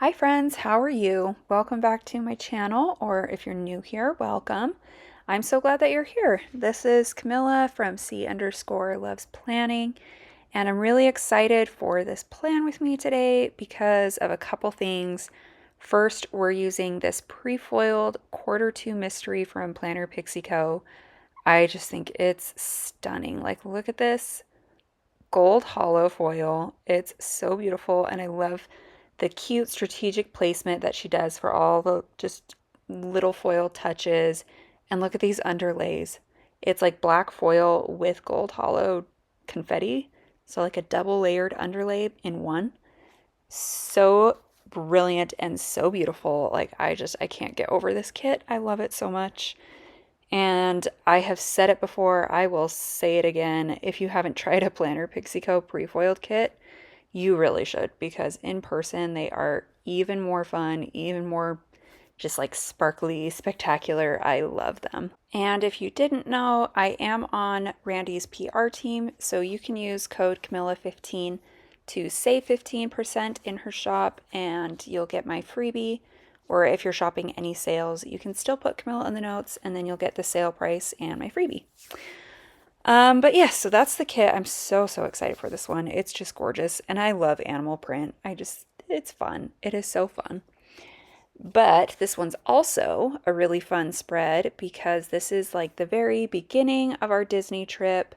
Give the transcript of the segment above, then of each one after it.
Hi friends, how are you? Welcome back to my channel, or if you're new here, welcome. I'm so glad that you're here. This is Camilla from C_loves planning, and I'm really excited for this plan with me today because of a couple things. First, we're using this pre-foiled quarter two mystery from Planner Pixie Co. I just think it's stunning. Like, look at this gold hollow foil. It's so beautiful, and I love the cute strategic placement that she does for all the just little foil touches. And look at these underlays. It's like black foil with gold hollow confetti. So like a double layered underlay in one. So brilliant and so beautiful. Like I can't get over this kit. I love it so much. And I have said it before, I will say it again. If you haven't tried a Planner Pixie Co. pre-foiled kit, you really should, because in person they are even more fun, even more just like sparkly, spectacular. I love them. And if you didn't know, I am on Randy's PR team, so you can use code Camilla15 to save 15% in her shop and you'll get my freebie. Or if you're shopping any sales, you can still put Camilla in the notes and then you'll get the sale price and my freebie. But yeah, so that's the kit. I'm so excited for this one. It's just gorgeous. And I love animal print. It's fun. It is so fun. But this one's also a really fun spread because this is like the very beginning of our Disney trip.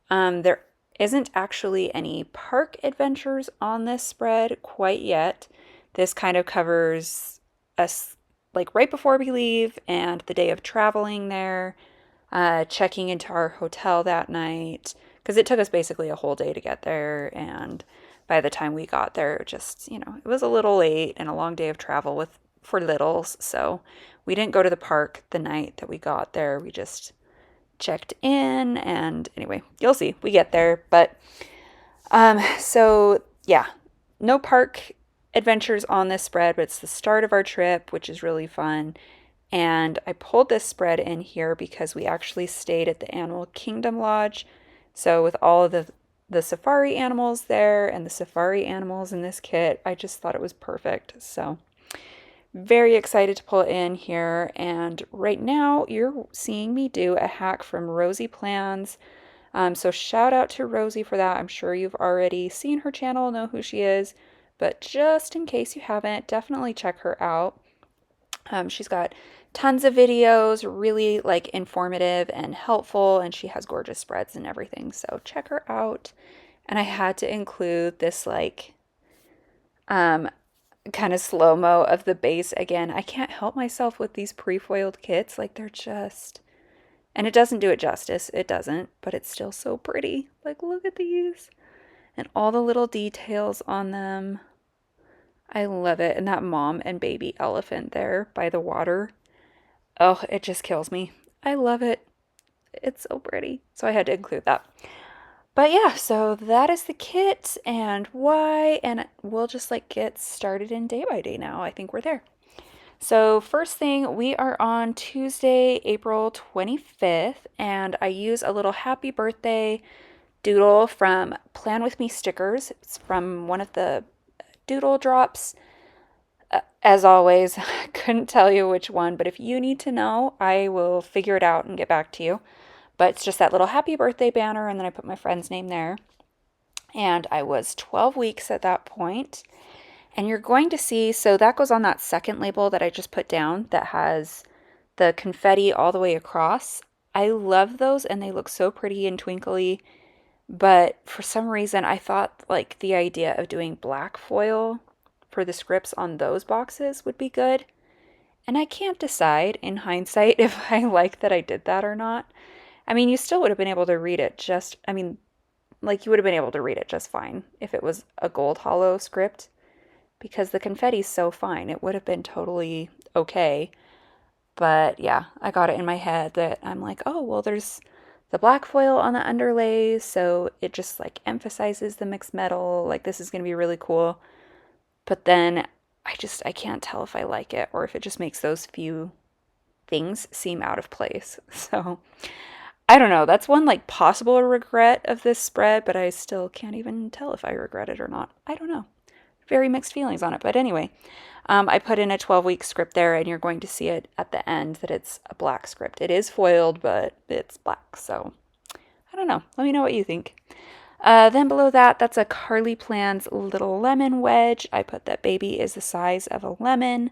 There isn't actually any park adventures on this spread quite yet. This kind of covers us like right before we leave and the day of traveling there, checking into our hotel that night, because it took us basically a whole day to get there. And by the time we got there, just, it was a little late and a long day of travel for littles. So we didn't go to the park the night that we got there. We just checked in, and anyway, you'll see, we get there. But so yeah, no park adventures on this spread, but it's the start of our trip, which is really fun. And I pulled this spread in here because we actually stayed at the Animal Kingdom Lodge. So with all of the safari animals there and the safari animals in this kit, I just thought it was perfect. So very excited to pull it in here. And right now you're seeing me do a hack from Rosie Plans. So shout out to Rosie for that. I'm sure you've already seen her channel, know who she is, but just in case you haven't, definitely check her out. She's got tons of videos, really like informative and helpful, and she has gorgeous spreads and everything. So check her out. And I had to include this like um kind of slow-mo of the base again. I can't help myself with these pre-foiled kits. Like they're just, and it doesn't do it justice. It doesn't, but it's still so pretty. Like look at these and all the little details on them. I love it. And that mom and baby elephant there by the water. Oh, it just kills me. I love it. It's so pretty. So I had to include that. But yeah, so that is the kit and why, and we'll just like get started in day by day now. I think we're there. So first thing, we are on Tuesday, April 25th, and I use a little happy birthday doodle from Plan With Me stickers. It's from one of the doodle drops. As always, I couldn't tell you which one, but if you need to know, I will figure it out and get back to you. But it's just that little happy birthday banner, and then I put my friend's name there. And I was 12 weeks at that point. And you're going to see, so that goes on that second label that I just put down that has the confetti all the way across. I love those, and they look so pretty and twinkly. But for some reason, I thought like the idea of doing black foil for the scripts on those boxes would be good. And I can't decide in hindsight if I like that I did that or not. I mean, you still would have been able to read it just, I mean, like you would have been able to read it just fine if it was a gold hollow script because the confetti's so fine. It would have been totally okay. But yeah, I got it in my head that I'm like, oh, well, there's the black foil on the underlays, so it just like emphasizes the mixed metal. Like this is going to be really cool. But then I can't tell if I like it or if it just makes those few things seem out of place. So I don't know. That's one like possible regret of this spread, but I still can't even tell if I regret it or not. I don't know. very mixed feelings on it. But anyway, I put in a 12-week script there, and you're going to see it at the end that it's a black script. It is foiled, but it's black. So I don't know. Let me know what you think. Then below that, that's a Carly Plans Little Lemon Wedge. I put that baby is the size of a lemon.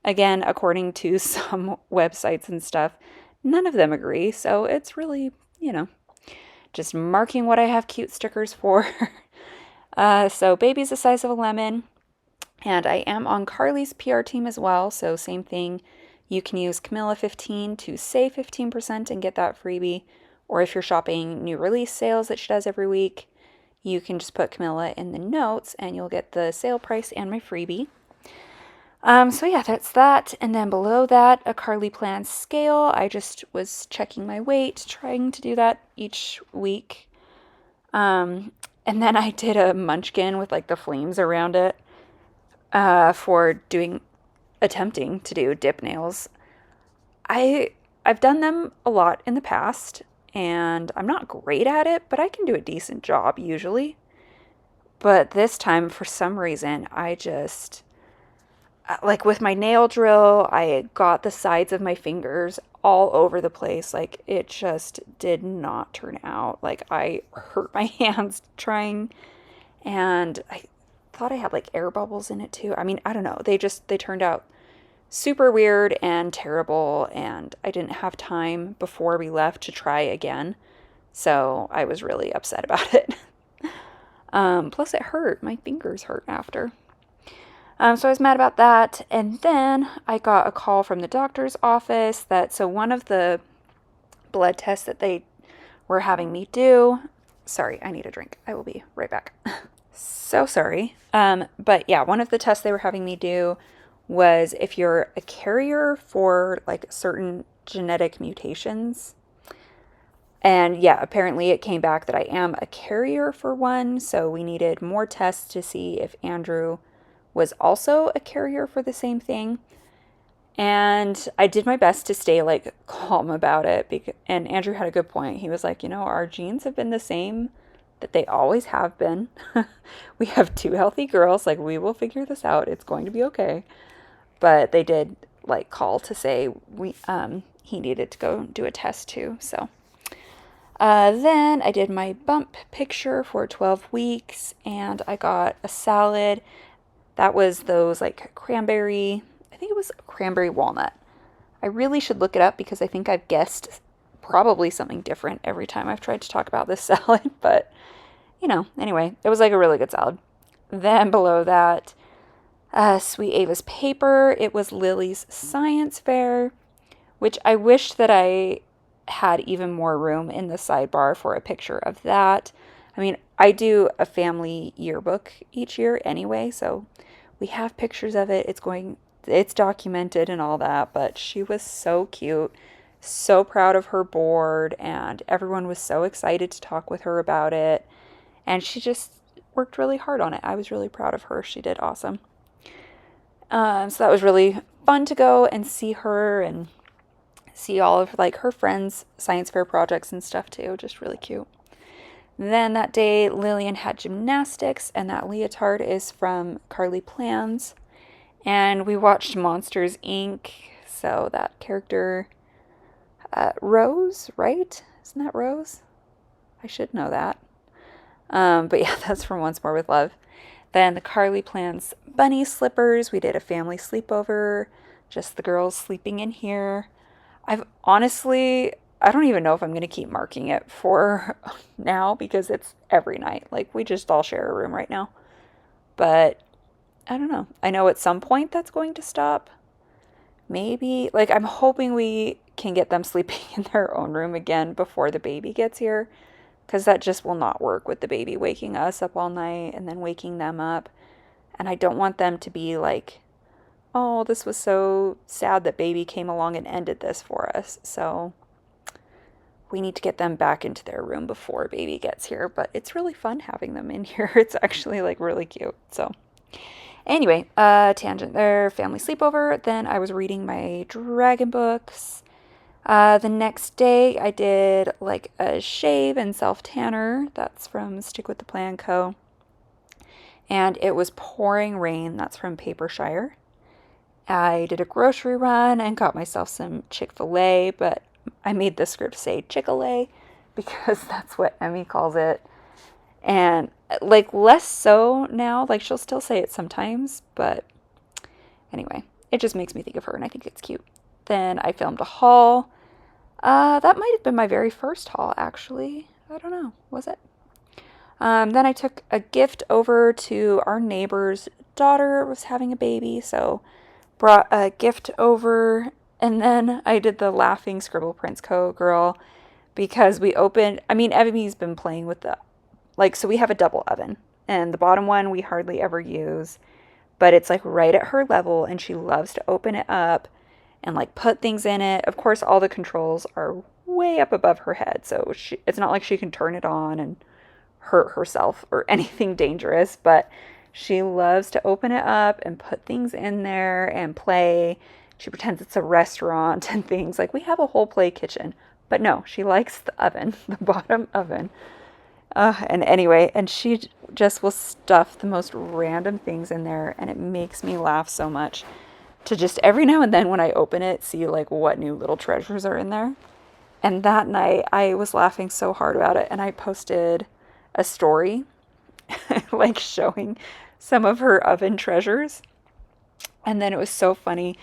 Again, according to some websites and stuff, none of them agree. So it's really, just marking what I have cute stickers for. So baby's the size of a lemon. And I am on Carly's PR team as well. So same thing. You can use Camilla15 to save 15% and get that freebie. Or if you're shopping new release sales that she does every week, you can just put Camilla in the notes and you'll get the sale price and my freebie. So yeah, that's that. And then below that, a Carly Plans scale. I just was checking my weight, trying to do that each week. And then I did a munchkin with like the flames around it for attempting to do dip nails. I've done them a lot in the past, and I'm not great at it, but I can do a decent job usually. But this time, for some reason, I just, like with my nail drill, I got the sides of my fingers all over the place. Like it just did not turn out. Like I hurt my hands trying, and I thought I had like air bubbles in it too. I mean, I don't know. They turned out super weird and terrible, and I didn't have time before we left to try again. So I was really upset about it. Plus it hurt. My fingers hurt after. So I was mad about that. And then I got a call from the doctor's office so one of the blood tests that they were having me do, sorry, I need a drink. I will be right back. So sorry. But yeah, one of the tests they were having me do was if you're a carrier for like certain genetic mutations. And yeah, apparently it came back that I am a carrier for one. So we needed more tests to see if Andrew was also a carrier for the same thing. And I did my best to stay like calm about it. And Andrew had a good point. He was like, our genes have been the same that they always have been. We have 2 healthy girls. Like, we will figure this out. It's going to be okay. But they did like call to say he needed to go do a test too. So then I did my bump picture for 12 weeks, and I got a salad. That was those like cranberry, I think it was cranberry walnut. I really should look it up because I think I've guessed probably something different every time I've tried to talk about this salad. But, anyway, it was like a really good salad. Then below that, Sweet Ava's paper. It was Lily's science fair, which I wished that I had even more room in the sidebar for a picture of that. I mean, I do a family yearbook each year anyway, so we have pictures of it. It's documented and all that, but she was so cute, so proud of her board, and everyone was so excited to talk with her about it. And she just worked really hard on it. I was really proud of her. She did awesome. So that was really fun to go and see her and see all of like her friends' science fair projects and stuff too. Just really cute. Then that day, Lillian had gymnastics, and that leotard is from Carly Plans. And we watched Monsters, Inc. So that character, Rose, right? Isn't that Rose? I should know that. But yeah, that's from Once More with Love. Then the Carly Plans bunny slippers. We did a family sleepover, just the girls sleeping in here. I don't even know if I'm going to keep marking it for now because it's every night. Like, we just all share a room right now. But I don't know. I know at some point that's going to stop. Maybe, like, I'm hoping we can get them sleeping in their own room again before the baby gets here. Because that just will not work with the baby waking us up all night and then waking them up. And I don't want them to be like, oh, this was so sad that baby came along and ended this for us. So we need to get them back into their room before baby gets here. But it's really fun having them in here. It's actually like really cute. So anyway, tangent there, family sleepover. Then I was reading my dragon books. The next day I did like a shave and self-tanner. That's from Stick with the Plan Co. and it was pouring rain. That's from Papershire. I did a grocery run and got myself some Chick-fil-A, but I made the script say Chick-fil-A because that's what Emmy calls it. And like less so now, like she'll still say it sometimes, but anyway, it just makes me think of her and I think it's cute. Then I filmed a haul. That might have been my very first haul, actually. I don't know. Was it? Then I took a gift over to our neighbor's daughter was having a baby, so brought a gift over. And then I did the laughing Scribble Prince Co. girl because we opened, I mean, Emmy's been playing with so we have a double oven and the bottom one we hardly ever use, but it's like right at her level and she loves to open it up and like put things in it. Of course, all the controls are way up above her head, so it's not like she can turn it on and hurt herself or anything dangerous, but she loves to open it up and put things in there and play. She pretends it's a restaurant and things. Like we have a whole play kitchen, but no, she likes the oven, the bottom oven. And anyway, and she just will stuff the most random things in there, and it makes me laugh so much to just every now and then when I open it, see like what new little treasures are in there. And that night I was laughing so hard about it, and I posted a story like showing some of her oven treasures. And then it was so funny.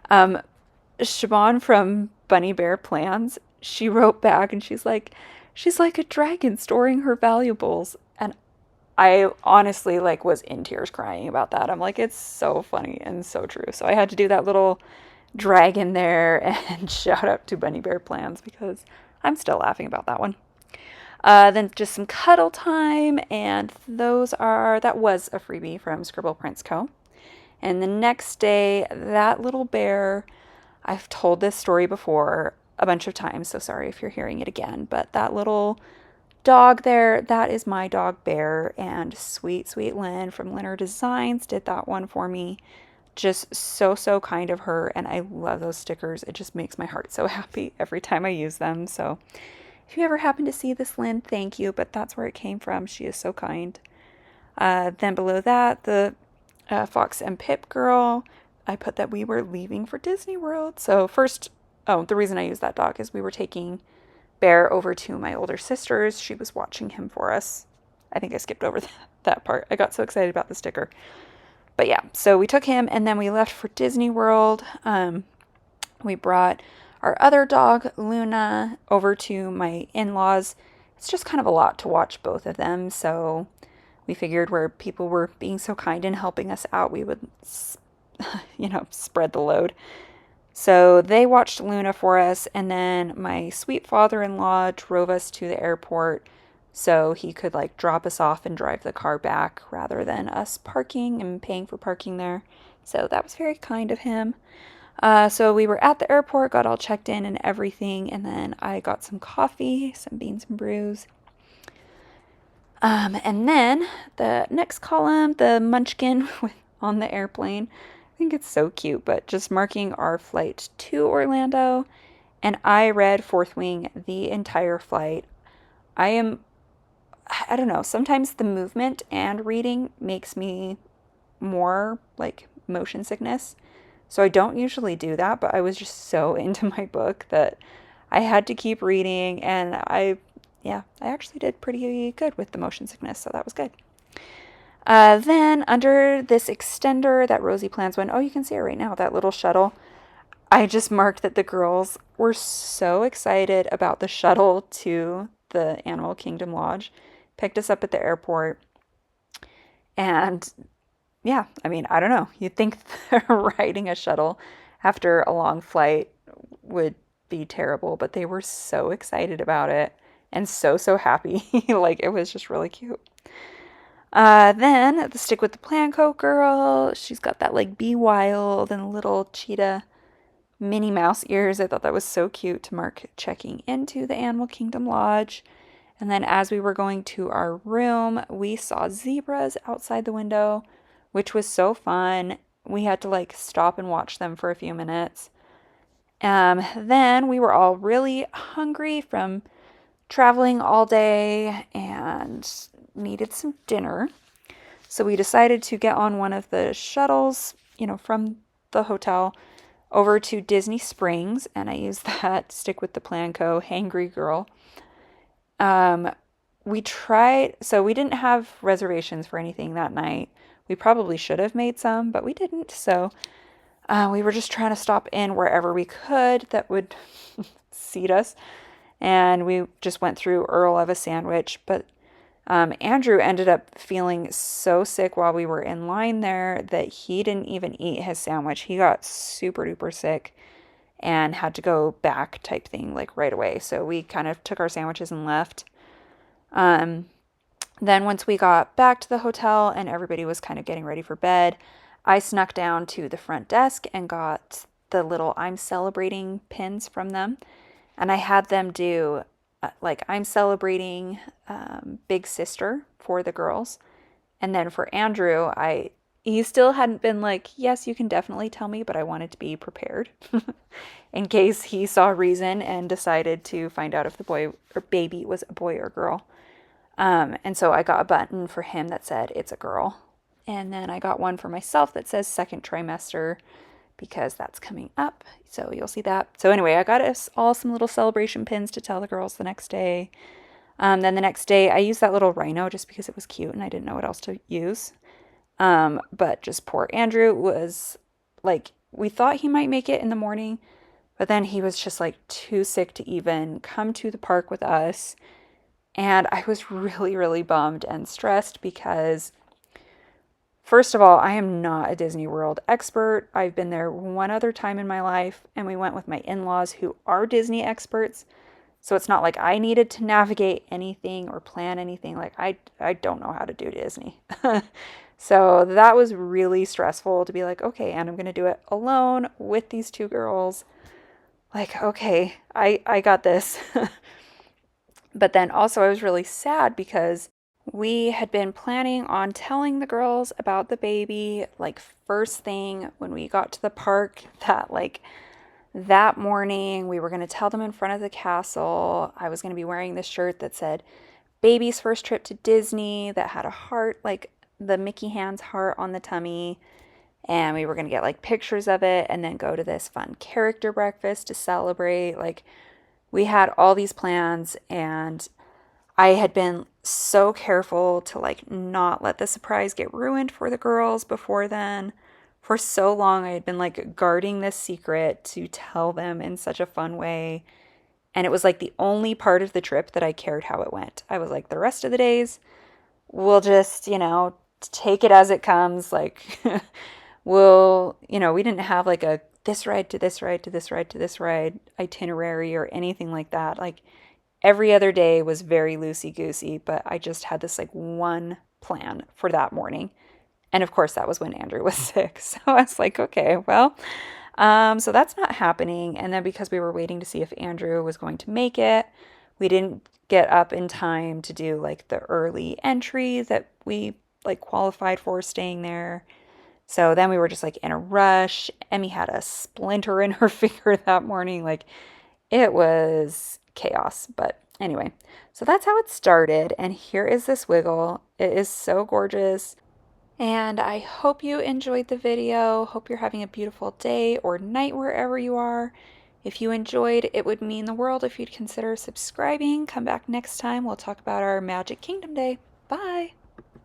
Siobhan from Bunny Bear Plans, she wrote back and she's like a dragon storing her valuables. And I honestly like was in tears crying about that. I'm like, it's so funny and so true. So I had to do that little dragon there and shout out to Bunny Bear Plans because I'm still laughing about that one. Then just some cuddle time, and that was a freebie from Scribble Prince Co. And the next day, that little bear, I've told this story before a bunch of times, so sorry if you're hearing it again, but that little dog there, that is my dog Bear, and sweet, sweet Lynn from Linner Designs did that one for me. Just so, so kind of her, and I love those stickers. It just makes my heart so happy every time I use them, so if you ever happen to see this, Lynn, thank you, but that's where it came from. She is so kind. Then below that, the Fox and Pip girl, I put that we were leaving for Disney World. So first, the reason I used that dog is we were taking Bear over to my older sister's. She was watching him for us. I think I skipped over that part. I got so excited about the sticker. But yeah, so we took him and then we left for Disney World. We brought our other dog, Luna, over to my in-laws. It's just kind of a lot to watch both of them, so we figured where people were being so kind and helping us out, we would, spread the load. So they watched Luna for us, and then my sweet father-in-law drove us to the airport so he could like drop us off and drive the car back rather than us parking and paying for parking there. So that was very kind of him. So we were at the airport, got all checked in and everything, and then I got some coffee, some beans and brews. And then the next column, the munchkin on the airplane. I think it's so cute, but just marking our flight to Orlando. And I read Fourth Wing the entire flight. I don't know, sometimes the movement and reading makes me more like motion sickness. So I don't usually do that, but I was just so into my book that I had to keep reading, and I actually did pretty good with the motion sickness, so that was good. Then under this extender that Rosie plans when, you can see it right now, that little shuttle, I just marked that the girls were so excited about the shuttle to the Animal Kingdom Lodge, picked us up at the airport, and yeah, I mean, I don't know. You'd think riding a shuttle after a long flight would be terrible, but they were so excited about it and so, so happy. Like, it was just really cute. Then the Stick with the Plan Coat girl, she's got that like Be Wild and little cheetah Minnie Mouse ears. I thought that was so cute to mark checking into the Animal Kingdom Lodge. And then as we were going to our room, we saw zebras outside the window, which was so fun. We had to like stop and watch them for a few minutes. Then we were all really hungry from traveling all day and needed some dinner. So we decided to get on one of the shuttles, from the hotel over to Disney Springs, and I used that Stick with the Plan Co. Hangry Girl. Um, so we didn't have reservations for anything that night. We probably should have made some, but we didn't. So we were just trying to stop in wherever we could that would seat us. And we just went through Earl of a sandwich. But Andrew ended up feeling so sick while we were in line there that he didn't even eat his sandwich. He got super duper sick and had to go back type thing like right away. So we kind of took our sandwiches and left. Um, then once we got back to the hotel and everybody was kind of getting ready for bed, I snuck down to the front desk and got the little I'm celebrating pins from them. And I had them do like I'm celebrating Big Sister for the girls. And then for Andrew, he still hadn't been like, yes, you can definitely tell me, but I wanted to be prepared in case he saw reason and decided to find out if the boy or baby was a boy or girl. And so I got a button for him that said it's a girl. And then I got one for myself that says second trimester because that's coming up. So you'll see that. So anyway, I got us all some little celebration pins to tell the girls the next day. Then the next day I used that little rhino just because it was cute and I didn't know what else to use. But just poor Andrew was like, we thought he might make it in the morning, but then he was just like too sick to even come to the park with us. And I was really, really bummed and stressed because, first of all, I am not a Disney World expert. I've been there one other time in my life, and we went with my in-laws who are Disney experts. So it's not like I needed to navigate anything or plan anything. Like I don't know how to do Disney. So that was really stressful to be like, okay, and I'm going to do it alone with these two girls. Like, okay, I got this. But then also I was really sad because we had been planning on telling the girls about the baby like first thing when we got to the park that morning. We were going to tell them in front of the castle. I was going to be wearing this shirt that said baby's first trip to Disney that had a heart, like the Mickey hands heart on the tummy. And we were going to get like pictures of it and then go to this fun character breakfast to celebrate. Like we had all these plans and I had been so careful to like not let the surprise get ruined for the girls before then. For so long, I had been like guarding this secret to tell them in such a fun way. And it was like the only part of the trip that I cared how it went. I was like, the rest of the days, we'll just, take it as it comes. Like, we didn't have like a this ride to this ride to this ride to this ride itinerary or anything like that. Like, every other day was very loosey-goosey, but I just had this like one plan for that morning. And of course, that was when Andrew was sick. So I was like, okay, well, so that's not happening. And then because we were waiting to see if Andrew was going to make it, we didn't get up in time to do like the early entry that we like qualified for staying there. So then we were just like in a rush. Emmy had a splinter in her finger that morning. Like it was chaos. But anyway, so that's how it started. And here is this wiggle. It is so gorgeous. And I hope you enjoyed the video. Hope you're having a beautiful day or night wherever you are. If you enjoyed, it would mean the world if you'd consider subscribing. Come back next time. We'll talk about our Magic Kingdom Day. Bye!